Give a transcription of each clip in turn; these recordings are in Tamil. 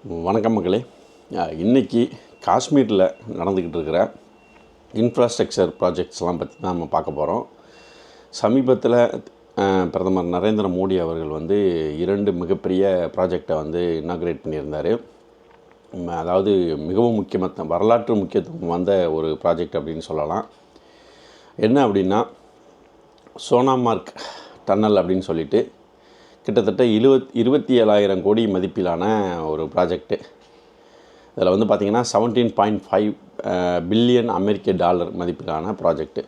வணக்கம் மக்களே. இன்றைக்கி காஷ்மீரில் நடந்துக்கிட்டு இருக்கிற இன்ஃப்ராஸ்ட்ரக்சர் ப்ராஜெக்ட்ஸ்லாம் பற்றி தான் நம்ம பார்க்க போகிறோம். சமீபத்தில் பிரதமர் நரேந்திர மோடி அவர்கள் வந்து 2 மிகப்பெரிய ப்ராஜெக்டை வந்து இனாக்ரேட் பண்ணியிருந்தார். அதாவது மிகவும் வரலாற்று முக்கியத்துவம் வந்த ஒரு ப்ராஜெக்ட் அப்படின்னு சொல்லலாம். என்ன அப்படின்னா, சோனாமார்க் டன்னல் அப்படின்னு சொல்லிட்டு கிட்டத்தட்ட 27,000 கோடி மதிப்பிலான ஒரு ப்ராஜெக்ட்டு. இதில் வந்து பார்த்திங்கன்னா $17.5 பில்லியன் அமெரிக்க டாலர் மதிப்பிலான ப்ராஜெக்ட்டு.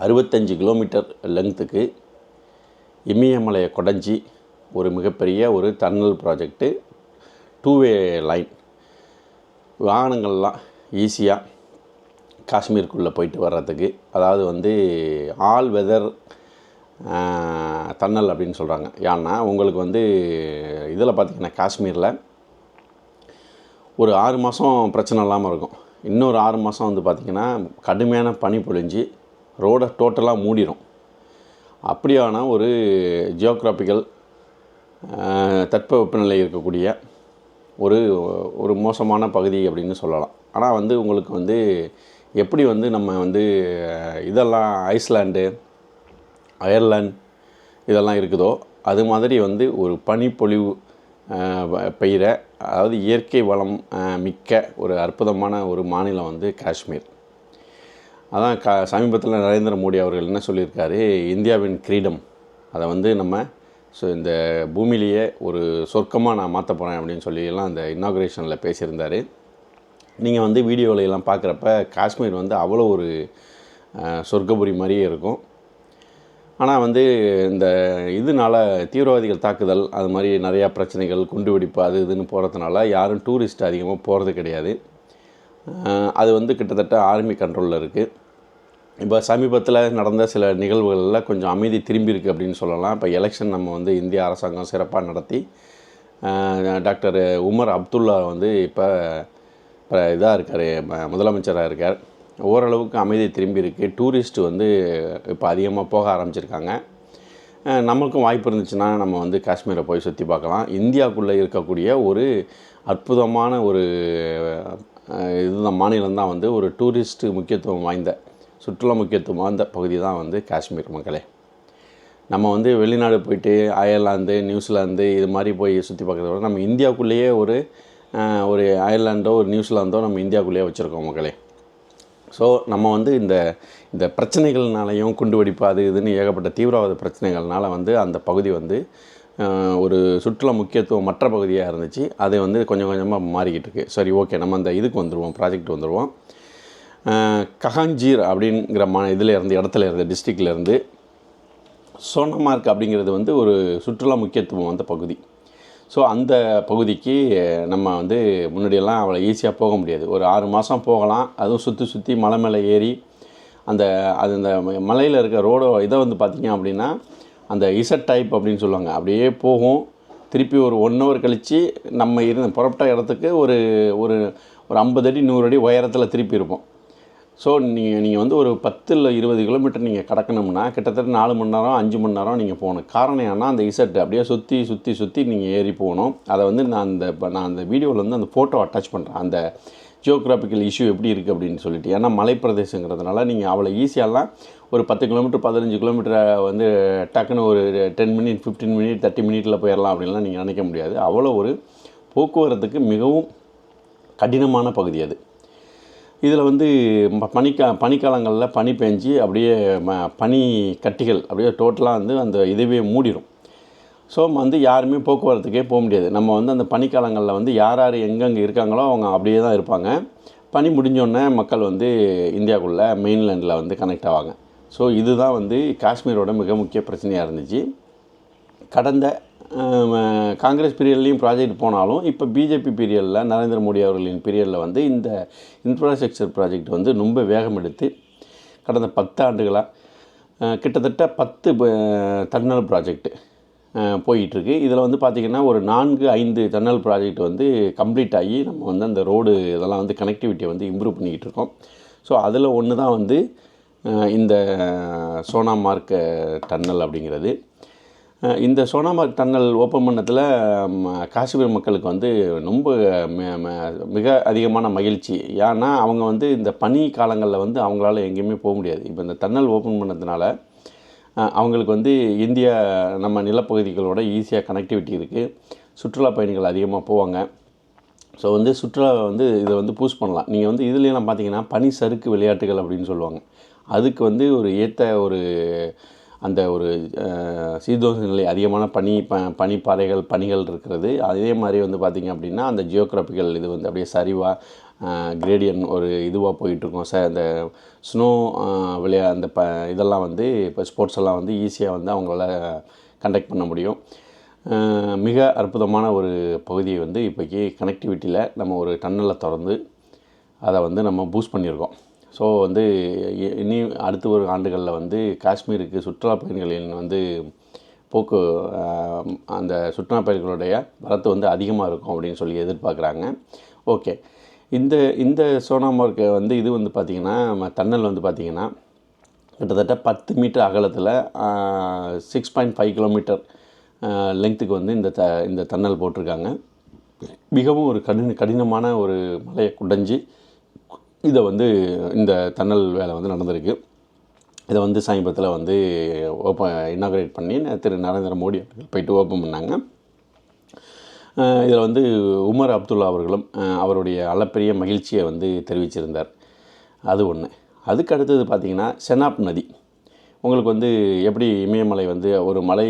65 கிலோமீட்டர் லெங்க்த்துக்கு இமயமலையை கொடைஞ்சி ஒரு மிகப்பெரிய ஒரு டன்னல் ப்ராஜெக்ட்டு. 2-வே லைன், வாகனங்கள்லாம் ஈஸியாக காஷ்மீருக்குள்ளே போயிட்டு வர்றதுக்கு, அதாவது வந்து ஆல் வெதர் டன்னல் அப்படின்னு சொல்கிறாங்க. ஏன்னா உங்களுக்கு வந்து இதில் பார்த்திங்கன்னா காஷ்மீரில் ஒரு 6 மாதம் பிரச்சனை இல்லாமல் இருக்கும். இன்னொரு 6 மாதம் வந்து பார்த்திங்கன்னா கடுமையான பனி பொழிஞ்சு ரோடை டோட்டலாக மூடிடும். அப்படியான ஒரு ஜியோக்ராஃபிக்கல் தட்பவெப்பநிலை இருக்கக்கூடிய ஒரு மோசமான பகுதி அப்படின்னு சொல்லலாம். ஆனால் வந்து உங்களுக்கு வந்து எப்படி வந்து நம்ம வந்து இதெல்லாம் ஐஸ்லாண்டு, அயர்லாந்து இதெல்லாம் இருக்குதோ அது மாதிரி வந்து ஒரு பனிப்பொழிவு பெய்கிற, அதாவது இயற்கை வளம் மிக்க ஒரு அற்புதமான ஒரு மாநிலம் வந்து காஷ்மீர். அதான் சமீபத்தில் நரேந்திர மோடி அவர்கள் என்ன சொல்லியிருக்காரு, இந்தியாவின் கிரீடம் அதை வந்து நம்ம இந்த பூமியிலேயே ஒரு சொர்க்கமாக நான் மாற்ற போகிறேன் அப்படின்னு சொல்லியெல்லாம் அந்த இனாக்ரேஷனில் பேசியிருந்தார். நீங்கள் வந்து வீடியோவிலெல்லாம் பார்க்குறப்ப காஷ்மீர் வந்து அவ்வளோ ஒரு சொர்க்கபுரி மாதிரியே இருக்கும். ஆனால் வந்து இந்த இதனால் தீவிரவாதிகள் தாக்குதல், அது மாதிரி நிறையா பிரச்சனைகள், குண்டுவெடிப்பு அது இதுன்னு போகிறதுனால யாரும் டூரிஸ்ட் அதிகமாக போகிறது கிடையாது. அது வந்து கிட்டத்தட்ட ஆர்மி கண்ட்ரோலில் இருக்குது. இப்போ சமீபத்தில் நடந்த சில நிகழ்வுகளில் கொஞ்சம் அமைதி திரும்பியிருக்கு அப்படின்னு சொல்லலாம். இப்போ எலெக்ஷன் நம்ம வந்து இந்திய அரசாங்கம் சிறப்பாக நடத்தி டாக்டர் உமர் அப்துல்லா வந்து இப்போ இதாக இருக்கார், முதலமைச்சராக இருக்கார். ஓரளவுக்கு அமைதி திரும்பி இருக்குது. டூரிஸ்ட்டு வந்து இப்போ அதிகமாக போக ஆரம்பிச்சிருக்காங்க. நமக்கும் வாய்ப்பு இருந்துச்சுன்னா நம்ம வந்து காஷ்மீரை போய் சுற்றி பார்க்கலாம். இந்தியாவுக்குள்ளே இருக்கக்கூடிய ஒரு அற்புதமான ஒரு இதுதான் மாநிலம் தான் வந்து ஒரு டூரிஸ்ட்டு முக்கியத்துவம் வாய்ந்த, சுற்றுலா முக்கியத்துவம் வாய்ந்த பகுதி தான் வந்து காஷ்மீர் மக்களே. நம்ம வந்து வெளிநாடு போயிட்டு அயர்லாந்து, நியூசிலாந்து இது மாதிரி போய் சுற்றி பார்க்குறத விட நம்ம இந்தியாவுக்குள்ளேயே ஒரு அயர்லாண்டோ ஒரு நியூசிலாந்தோ நம்ம இந்தியாவுக்குள்ளேயே வச்சுருக்கோம் மக்களே. ஸோ நம்ம வந்து இந்த பிரச்சனைகள்னாலையும், குண்டுவெடிப்பு அது இதுன்னு ஏகப்பட்ட தீவிரவாத பிரச்சனைகள்னால வந்து அந்த பகுதி வந்து ஒரு சுற்றுலா முக்கியத்துவம் மற்ற பகுதியாக இருந்துச்சு. அது வந்து கொஞ்சம் கொஞ்சமாக மாறிக்கிட்டு இருக்குது. சரி, ஓகே, நம்ம அந்த இதுக்கு வந்துடுவோம், ப்ராஜெக்ட் வந்துடுவோம். கஹாஞ்சீர் அப்படிங்கிற இடத்துல இருந்து டிஸ்ட்ரிக்ட்லேருந்து சோனாமார்க் அப்படிங்கிறது வந்து ஒரு சுற்றுலா முக்கியத்துவம் வந்த பகுதி. ஸோ அந்த பகுதிக்கு நம்ம வந்து முன்னாடியெல்லாம் அவ்வளோ ஈஸியாக போக முடியாது. ஒரு 6 மாதம் போகலாம். அதுவும் சுற்றி மலை மேலே ஏறி அந்த மலையில் இருக்க ரோடு இதை வந்து பார்த்திங்க அப்படின்னா அந்த இசட் டைப் அப்படின்னு சொல்லுவாங்க. அப்படியே போகும். திருப்பி ஒரு 1 hour கழித்து நம்ம புறப்பட்ட இடத்துக்கு ஒரு 50 அடி 100 அடி உயரத்தில் திருப்பி இருப்போம். ஸோ நீங்கள் வந்து ஒரு 10 இல்லை 20 கிலோமீட்டர் நீங்கள் கடக்கணும்னா கிட்டத்தட்ட 4 மணி நேரம் 5 மணி நேரம் நீங்கள் போகணும். காரணம் ஏன்னா அந்த இசட் அப்படியே சுற்றி நீங்கள் ஏறி போகணும். அதை வந்து நான் அந்த வீடியோவில் வந்து அந்த ஃபோட்டோ அட்டாச் பண்ணுறேன், அந்த ஜியோகிராஃபிக்கல் இஷ்யூ எப்படி இருக்குது அப்படின்னு சொல்லிட்டு. ஏன்னா மலை பிரதேசங்கிறதுனால நீங்கள் அவ்வளோ ஈஸியாலாம் ஒரு 10 கிலோமீட்டர் 15 கிலோமீட்டரை வந்து டக்குன்னு ஒரு 10 மினிட் 15 மினிட் 30 மினிட்டில் போயிடலாம் அப்படின்லாம் நீங்கள் நினைக்க முடியாது. அவ்வளோ ஒரு போக்குவரத்துக்கு மிகவும் கடினமான பகுதி அது. இதில் வந்து பனிக்காலங்களில் பனி பெஞ்சு அப்படியே பனி கட்டிகள் அப்படியே டோட்டலாக வந்து அந்த இதுவே மூடிடும். ஸோ வந்து யாருமே போக்குவரத்துக்கே போக முடியாது. நம்ம வந்து அந்த பனிக்காலங்களில் வந்து யார் எங்கெங்கே இருக்காங்களோ அவங்க அப்படியே தான் இருப்பாங்க. பனி முடிஞ்சோடனே மக்கள் வந்து இந்தியாவுக்குள்ளே மெயின்லேண்டில் வந்து கனெக்ட் ஆவாங்க. ஸோ இதுதான் வந்து காஷ்மீரோட மிக முக்கிய பிரச்சனையாக இருந்துச்சு. கடந்த காங்கிரஸ் பீரியட்லேயும் ப்ராஜெக்ட் போனாலும் இப்போ பிஜேபி பீரியடில், நரேந்திர மோடி அவர்களின் பீரியடில் வந்து இந்த இன்ஃப்ராஸ்ட்ரக்சர் ப்ராஜெக்ட் வந்து ரொம்ப வேகம் எடுத்து கடந்த 10 ஆண்டுகளாக கிட்டத்தட்ட 10 டன்னல் ப்ராஜெக்ட்டு போயிட்டுருக்கு. இதில் வந்து பார்த்திங்கன்னா ஒரு 4-5 டன்னல் ப்ராஜெக்ட் வந்து கம்ப்ளீட் ஆகி நம்ம வந்து அந்த ரோடு இதெல்லாம் வந்து கனெக்டிவிட்டியை வந்து இம்ப்ரூவ் பண்ணிக்கிட்டு இருக்கோம். ஸோ அதில் ஒன்று தான் வந்து இந்த சோனாமார்க் டன்னல் அப்படிங்கிறது. இந்த சோனாமார்க் டன்னல் ஓப்பன் பண்ணதில் காஷ்மீர் மக்களுக்கு வந்து ரொம்ப மிக அதிகமான மகிழ்ச்சி. ஏன்னா அவங்க வந்து இந்த பனி காலங்களில் வந்து அவங்களால எங்கேயுமே போக முடியாது. இப்போ இந்த டன்னல் ஓப்பன் பண்ணதுனால அவங்களுக்கு வந்து இந்தியா நம்ம நிலப்பகுதிகளோட ஈஸியாக கனெக்டிவிட்டி இருக்குது. சுற்றுலா பயணிகள் அதிகமாக போவாங்க. ஸோ வந்து சுற்றுலாவை வந்து இதை வந்து பூஸ்ட் பண்ணலாம். நீங்கள் வந்து இதுலேயெல்லாம் பார்த்தீங்கன்னா பனி சறுக்கு விளையாட்டுகள் அப்படின்னு சொல்லுவாங்க. அதுக்கு வந்து ஒரு ஏற்ற ஒரு அந்த ஒரு சீதோஷ நிலை அதிகமான பனிப்பாறைகள் பனிகள் இருக்கிறது. அதே மாதிரி வந்து பார்த்திங்க அப்படின்னா அந்த ஜியோகிராஃபிக்கல் இது வந்து அப்படியே சரிவாக கிரேடியன் ஒரு இதுவாக போயிட்டுருக்கோம். அந்த ஸ்னோ அந்த இதெல்லாம் வந்து இப்போ ஸ்போர்ட்ஸ் எல்லாம் வந்து ஈஸியாக வந்து அவங்களால கண்டக்ட் பண்ண முடியும். மிக அற்புதமான ஒரு பகுதியை வந்து இப்போக்கி கனெக்டிவிட்டியில் நம்ம ஒரு டன்னலை திறந்து அதை வந்து நம்ம பூஸ்ட் பண்ணியிருக்கோம். ஸோ வந்து இனி அடுத்த ஒரு ஆண்டுகளில் வந்து காஷ்மீருக்கு சுற்றுலா பயணிகளின் வந்து போக்கு அந்த சுற்றுலா பயணிகளுடைய வரத்து வந்து அதிகமாக இருக்கும் அப்படின்னு சொல்லி எதிர்பார்க்குறாங்க. ஓகே, இந்த சோனாமார்க் வந்து இது வந்து பார்த்திங்கன்னா நம்ம டன்னல் வந்து பார்த்திங்கன்னா கிட்டத்தட்ட 10 மீட்டர் அகலத்தில் 6.5 கிலோமீட்டர் லெங்க்த்துக்கு வந்து இந்த டன்னல் போட்டிருக்காங்க. மிகவும் ஒரு கடினமான ஒரு மலையை குடைஞ்சி இதை வந்து இந்த டன்னல் வேலை வந்து நடந்திருக்கு. இதை வந்து சமீபத்தில் வந்து இனாக்ரேட் பண்ணி திரு நரேந்திர மோடி அவர்கள் போயிட்டு ஓப்பன் பண்ணாங்க. இதில் வந்து உமர் அப்துல்லா அவர்களும் அவருடைய அளப்பெரிய மகிழ்ச்சியை வந்து தெரிவிச்சிருந்தார். அது ஒன்று. அதுக்கு அடுத்தது பார்த்திங்கன்னா செனாப் நதி. உங்களுக்கு வந்து எப்படி இமயமலை வந்து ஒரு மலை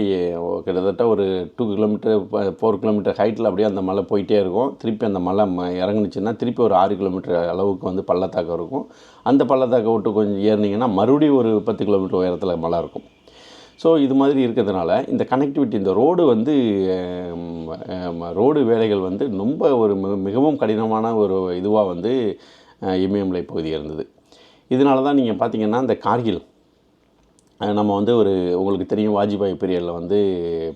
கிட்டத்தட்ட ஒரு 2 கிலோமீட்டர் 4 கிலோமீட்டர் ஹைட்டில் அப்படியே அந்த மலை போயிட்டே இருக்கும். திருப்பி அந்த மலை இறங்குனுச்சுன்னா திருப்பி ஒரு 6 கிலோமீட்டர் அளவுக்கு வந்து பள்ளத்தாக்கம் இருக்கும். அந்த பள்ளத்தாக்கை விட்டு கொஞ்சம் ஏறினீங்கன்னா மறுபடியும் ஒரு 10 கிலோமீட்டர் உயரத்தில் மலை இருக்கும். ஸோ இது மாதிரி இருக்கிறதுனால இந்த கனெக்டிவிட்டி இந்த ரோடு வந்து ரோடு வேலைகள் வந்து ரொம்ப ஒரு மிகவும் கடினமான ஒரு இதுவாக வந்து இமயமலை பகுதி இருந்தது. இதனால தான் நீங்கள் பார்த்திங்கன்னா இந்த கார்கில் நம்ம வந்து உங்களுக்கு தெரியும் வாஜ்பாய் பீரியடில் வந்து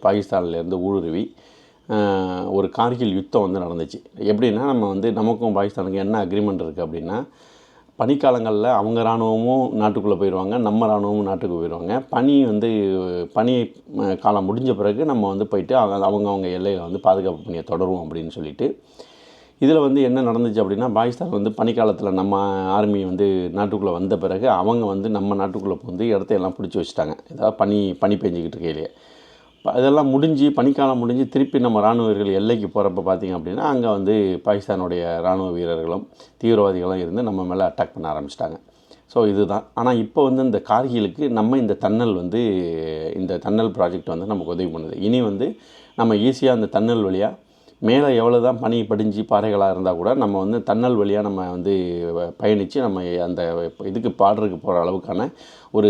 பாகிஸ்தான்லேருந்து ஊடுருவி ஒரு கார்கில் யுத்தம் வந்து நடந்துச்சு. எப்படின்னா நம்ம வந்து நமக்கும் பாகிஸ்தானுக்கும் என்ன அக்ரிமெண்ட் இருக்குது அப்படின்னா பனிக்காலங்களில் அவங்க இராணுவமும் நாட்டுக்குள்ளே போயிடுவாங்க, நம்ம இராணுவமும் நாட்டுக்கு போயிடுவாங்க. பனி காலம் முடிஞ்ச பிறகு நம்ம வந்து போயிட்டு அவங்க எல்லையில் வந்து பாதுகாப்பு பணியை தொடருவோம் அப்படின்னு சொல்லிட்டு. இதில் வந்து என்ன நடந்துச்சு அப்படின்னா பாகிஸ்தான் வந்து பனிக்காலத்தில் நம்ம ஆர்மி வந்து நாட்டுக்குள்ளே வந்த பிறகு அவங்க வந்து நம்ம நாட்டுக்குள்ளே வந்து இடத்தையெல்லாம் பிடிச்சி வச்சுட்டாங்க. ஏதாவது பனி பெஞ்சிக்கிட்டு இருக்கையிலேயே அதெல்லாம் முடிஞ்சு பனிக்காலம் முடிஞ்சு திருப்பி நம்ம இராணுவ வீரர்கள் எல்லைக்கு போகிறப்ப பார்த்திங்க அப்படின்னா அங்கே வந்து பாகிஸ்தானுடைய இராணுவ வீரர்களும் தீவிரவாதிகளும் இருந்து நம்ம மேலே அட்டாக் பண்ண ஆரம்பிச்சிட்டாங்க. ஸோ இதுதான். ஆனால் இப்போ வந்து இந்த கார்கிலுக்கு நம்ம இந்த டன்னல் ப்ராஜெக்ட் வந்து நமக்கு உதவி பண்ணுது. இனி வந்து நம்ம ஈஸியாக அந்த டன்னல் வழியாக மேலே எவ்வளோ தான் பனி படிஞ்சு பாறைகளாக இருந்தால் கூட நம்ம வந்து டன்னல் வழியாக நம்ம வந்து பயணித்து நம்ம அந்த இதுக்கு பார்டருக்கு போகிற அளவுக்கான ஒரு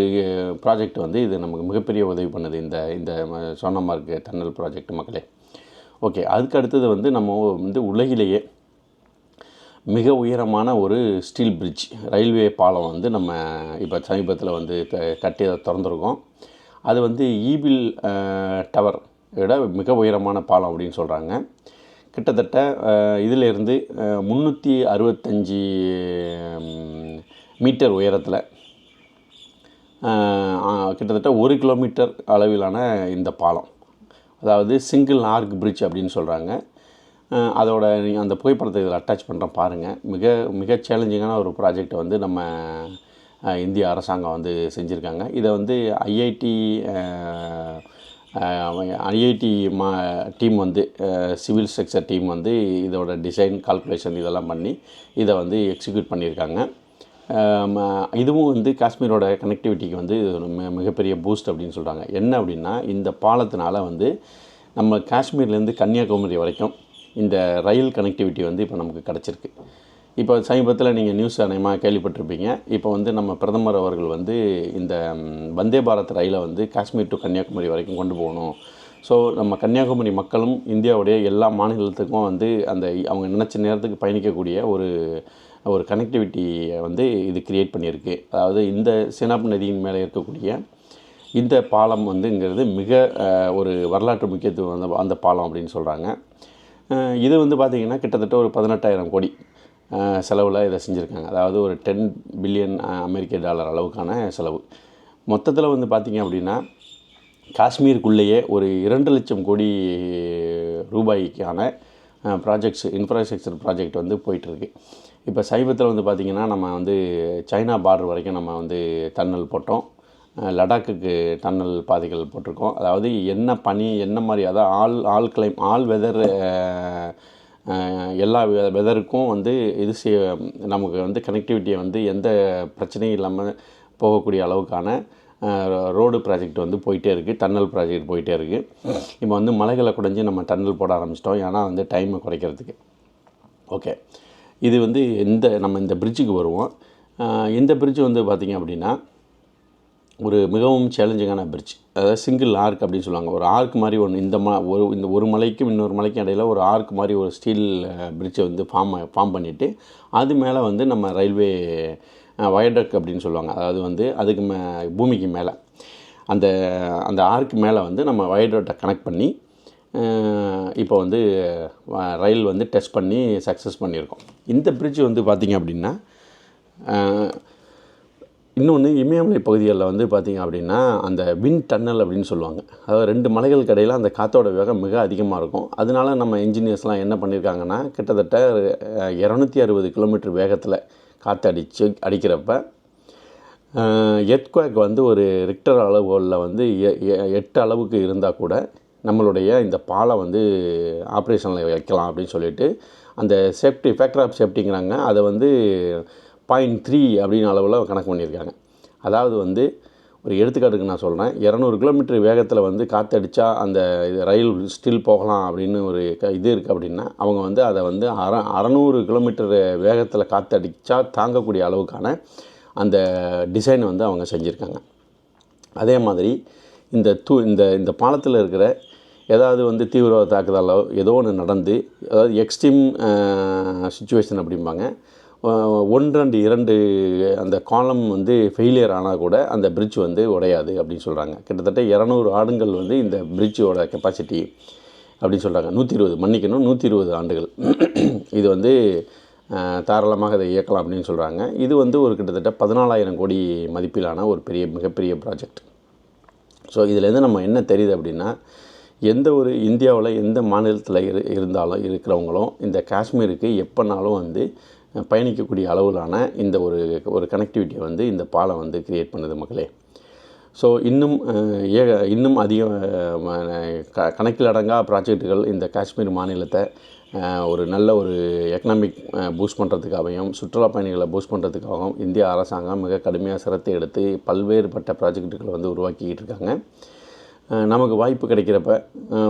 ப்ராஜெக்ட் வந்து இது நமக்கு மிகப்பெரிய உதவி பண்ணுது இந்த சோனாமார்க் டன்னல் ப்ராஜெக்ட் மக்களே. ஓகே, அதுக்கு அடுத்தது வந்து நம்ம வந்து உலகிலேயே மிக உயரமான ஒரு ஸ்டீல் பிரிட்ஜ் ரயில்வே பாலம் வந்து நம்ம இப்போ சமீபத்தில் வந்து கட்டி திறந்துருக்கோம். அது வந்து ஈபில் டவர் விட மிக உயரமான பாலம் அப்படின்னு சொல்கிறாங்க. கிட்டத்தட்ட இதிலேருந்து 365 மீட்டர் உயரத்தில் கிட்டத்தட்ட 1 கிலோமீட்டர் அளவிலான இந்த பாலம், அதாவது சிங்கிள் ஆர்க் பிரிட்ஜ் அப்படின்னு சொல்கிறாங்க. அதோட நீங்கள் அந்த புகைப்படத்தை இதில் அட்டாச் பண்ணுறேன் பாருங்கள். மிக சேலஞ்சிங்கான ஒரு ப்ராஜெக்டை வந்து நம்ம இந்திய அரசாங்கம் வந்து செஞ்சுருக்காங்க. இதை வந்து ஐஐடி டீம் வந்து சிவில் ஸ்ட்ரக்சர் டீம் வந்து இதோட டிசைன் கால்குலேஷன் இதெல்லாம் பண்ணி இதை வந்து எக்ஸிக்யூட் பண்ணியிருக்காங்க. இதுவும் வந்து காஷ்மீரோட கனெக்டிவிட்டிக்கு வந்து மிகப்பெரிய பூஸ்ட் அப்படின்னு சொல்கிறாங்க. என்ன அப்படின்னா இந்த பாலத்தினால வந்து நம்ம காஷ்மீர்லேருந்து கன்னியாகுமரி வரைக்கும் இந்த ரயில் கனெக்டிவிட்டி வந்து இப்போ நமக்கு கிடச்சிருக்கு. இப்போ சமீபத்தில் நீங்கள் நியூஸ் அநேகமாக கேள்விப்பட்டிருப்பீங்க. இப்போ வந்து நம்ம பிரதமர் அவர்கள் வந்து இந்த வந்தே பாரத் ரயிலை வந்து காஷ்மீர் டு கன்னியாகுமரி வரைக்கும் கொண்டு போகணும். ஸோ நம்ம கன்னியாகுமரி மக்களும் இந்தியாவுடைய எல்லா மாநிலத்துக்கும் வந்து அவங்க நினச்ச நேரத்துக்கு பயணிக்கக்கூடிய ஒரு கனெக்டிவிட்டியை வந்து இது கிரியேட் பண்ணியிருக்கு. அதாவது இந்த செனாப் நதியின் மேலே இருக்கக்கூடிய இந்த பாலம் வந்துங்கிறது மிக ஒரு வரலாற்று முக்கியத்துவம் அந்த பாலம் அப்படின்னு சொல்கிறாங்க. இது வந்து பார்த்திங்கன்னா கிட்டத்தட்ட ஒரு 18,000 கோடி செலவில் இதை செஞ்சுருக்காங்க. அதாவது ஒரு 10 பில்லியன் அமெரிக்க டாலர் அளவுக்கான செலவு. மொத்தத்தில் வந்து பார்த்திங்க அப்படின்னா காஷ்மீருக்குள்ளேயே ஒரு 2 லட்சம் கோடி ரூபாய்க்கான ப்ராஜெக்ட்ஸ் இன்ஃப்ராஸ்ட்ரக்சர் ப்ராஜெக்ட் வந்து போயிட்டுருக்கு. இப்போ சமீபத்தில் வந்து பார்த்திங்கன்னா நம்ம வந்து சைனா பார்டர் வரைக்கும் நம்ம வந்து டன்னல் போட்டோம். லடாக்குக்கு டன்னல் பாதைகள் போட்டிருக்கோம். அதாவது என்ன பனி என்ன மாதிரி, அதாவது ஆல் வெதர் எல்லா வெதருக்கும் வந்து இது நமக்கு வந்து கனெக்டிவிட்டியை வந்து எந்த பிரச்சனையும் இல்லாமல் போகக்கூடிய அளவுக்கான ரோடு ப்ராஜெக்ட் வந்து போயிட்டே இருக்குது. டன்னல் ப்ராஜெக்ட் போயிட்டே இருக்குது. இப்போ வந்து மலைகளை குடைஞ்சி நம்ம டன்னல் போட ஆரம்பிச்சிட்டோம். ஏன்னா வந்து டைமை குறைக்கிறதுக்கு. ஓகே, இது வந்து நம்ம இந்த பிரிட்ஜுக்கு வருவோம். இந்த பிரிட்ஜ் வந்து பார்த்திங்க அப்படின்னா ஒரு மிகவும் சேலஞ்சிங்கான பிரிட்ஜ். அதாவது சிங்கிள் ஆர்க் அப்படின்னு சொல்லுவாங்க. ஒரு ஆர்க் மாதிரி ஒன்று இந்த ஒரு மலைக்கும் இன்னொரு மலைக்கும் இடையில் ஒரு ஆர்க் மாதிரி ஒரு ஸ்டீல் பிரிட்ஜை வந்து ஃபார்ம் பண்ணிவிட்டு அது மேலே வந்து நம்ம ரயில்வே வயடக் அப்படின்னு சொல்லுவாங்க. அதாவது வந்து அதுக்கு பூமிக்கு மேலே அந்த ஆர்க் மேலே வந்து நம்ம வயடட்டை கனெக்ட் பண்ணி இப்போ வந்து ரயில் வந்து டெஸ்ட் பண்ணி சக்ஸஸ் பண்ணியிருக்கோம். இந்த பிரிட்ஜ் வந்து பார்த்திங்க அப்படின்னா இன்னொன்று இமயமலை பகுதிகளில் வந்து பார்த்திங்க அப்படின்னா அந்த விண்ட் டன்னல் அப்படின்னு சொல்லுவாங்க. அதாவது 2 மலைகளுக்கு இடையில் அந்த காற்றோட வேகம் மிக அதிகமாக இருக்கும். அதனால நம்ம இன்ஜினியர்ஸ்லாம் என்ன பண்ணியிருக்காங்கன்னா கிட்டத்தட்ட 260 கிலோமீட்டர் வேகத்தில் காற்று அடிக்கிறப்ப எர்த்குவேக் வந்து ஒரு ரிக்டர் அளவுகளில் வந்து 8 அளவுக்கு இருந்தால் கூட நம்மளுடைய இந்த பாலம் வந்து ஆப்ரேஷனில் வைக்கலாம் அப்படின்னு சொல்லிட்டு அந்த சேஃப்டி ஃபேக்டர் ஆஃப் சேஃப்டிங்கிறாங்க. அதை வந்து 0.3 அப்படின்னு அளவில் கணக்கு பண்ணியிருக்காங்க. அதாவது வந்து ஒரு எடுத்துக்காட்டுக்கு நான் சொல்கிறேன், 200 கிலோமீட்டர் வேகத்தில் வந்து காற்றடிச்சா அந்த ரயில் ஸ்டில் போகலாம் அப்படின்னு ஒரு இது இருக்குது அப்படின்னா அவங்க வந்து அதை வந்து 600 கிலோமீட்டர் வேகத்தில் காற்றடிச்சா தாங்கக்கூடிய அளவுக்கான அந்த டிசைனை வந்து அவங்க செஞ்சுருக்காங்க. அதே மாதிரி இந்த பாலத்தில் இருக்கிற ஏதாவது வந்து தீவிரவாத தாக்குதலோ ஏதோ ஒன்று நடந்து, அதாவது எக்ஸ்ட்ரீம் சுச்சுவேஷன் அப்படிம்பாங்க, 1 2 அந்த காலம் வந்து ஃபெயிலியர் ஆனால் கூட அந்த பிரிட்ஜ் வந்து உடையாது அப்படின்னு சொல்கிறாங்க. கிட்டத்தட்ட 200 ஆண்டுகள் வந்து இந்த பிரிட்ஜோட கெப்பாசிட்டி அப்படின்னு சொல்கிறாங்க. 120 ஆண்டுகள் இது வந்து தாராளமாக இதை இயக்கலாம் அப்படின்னு சொல்கிறாங்க. இது வந்து ஒரு கிட்டத்தட்ட 14,000 கோடி மதிப்பிலான ஒரு மிகப்பெரிய ப்ராஜெக்ட். ஸோ இதுலேருந்து நம்ம என்ன தெரியுது அப்படின்னா, எந்த ஒரு இந்தியாவில் எந்த மாநிலத்தில் இருந்தாலும் இருக்கிறவங்களும் இந்த காஷ்மீருக்கு எப்போனாலும் வந்து பயணிக்கக்கூடிய அளவிலான இந்த ஒரு கனெக்டிவிட்டியை வந்து இந்த பாலம் வந்து க்ரியேட் பண்ணுது மக்களே. ஸோ இன்னும் அதிக கணக்கில் அடங்கா ப்ராஜெக்டுகள் இந்த காஷ்மீர் மாநிலத்தை ஒரு நல்ல ஒரு எக்கனாமிக் பூஸ்ட் பண்ணுறதுக்காகவும் சுற்றுலா பயணிகளை பூஸ்ட் பண்ணுறதுக்காகவும் இந்திய அரசாங்கம் மிக கடுமையாக சிரத்தை எடுத்து பல்வேறுபட்ட ப்ராஜெக்டுகளை வந்து உருவாக்கிக்கிட்டு இருக்காங்க. நமக்கு வாய்ப்பு கிடைக்கிறப்ப,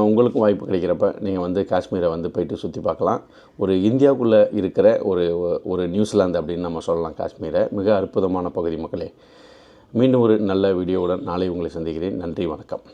உங்களுக்கும் வாய்ப்பு கிடைக்கிறப்ப நீங்கள் வந்து காஷ்மீரை வந்து போயிட்டு சுற்றி பார்க்கலாம். ஒரு இந்தியாவுக்குள்ளே இருக்கிற ஒரு நியூசிலாந்து அப்படின்னு நம்ம சொல்லலாம் காஷ்மீரை. மிக அற்புதமான பகுதி மக்களே. மீண்டும் ஒரு நல்ல வீடியோவுடன் நாளை உங்களை சந்திக்கிறேன். நன்றி, வணக்கம்.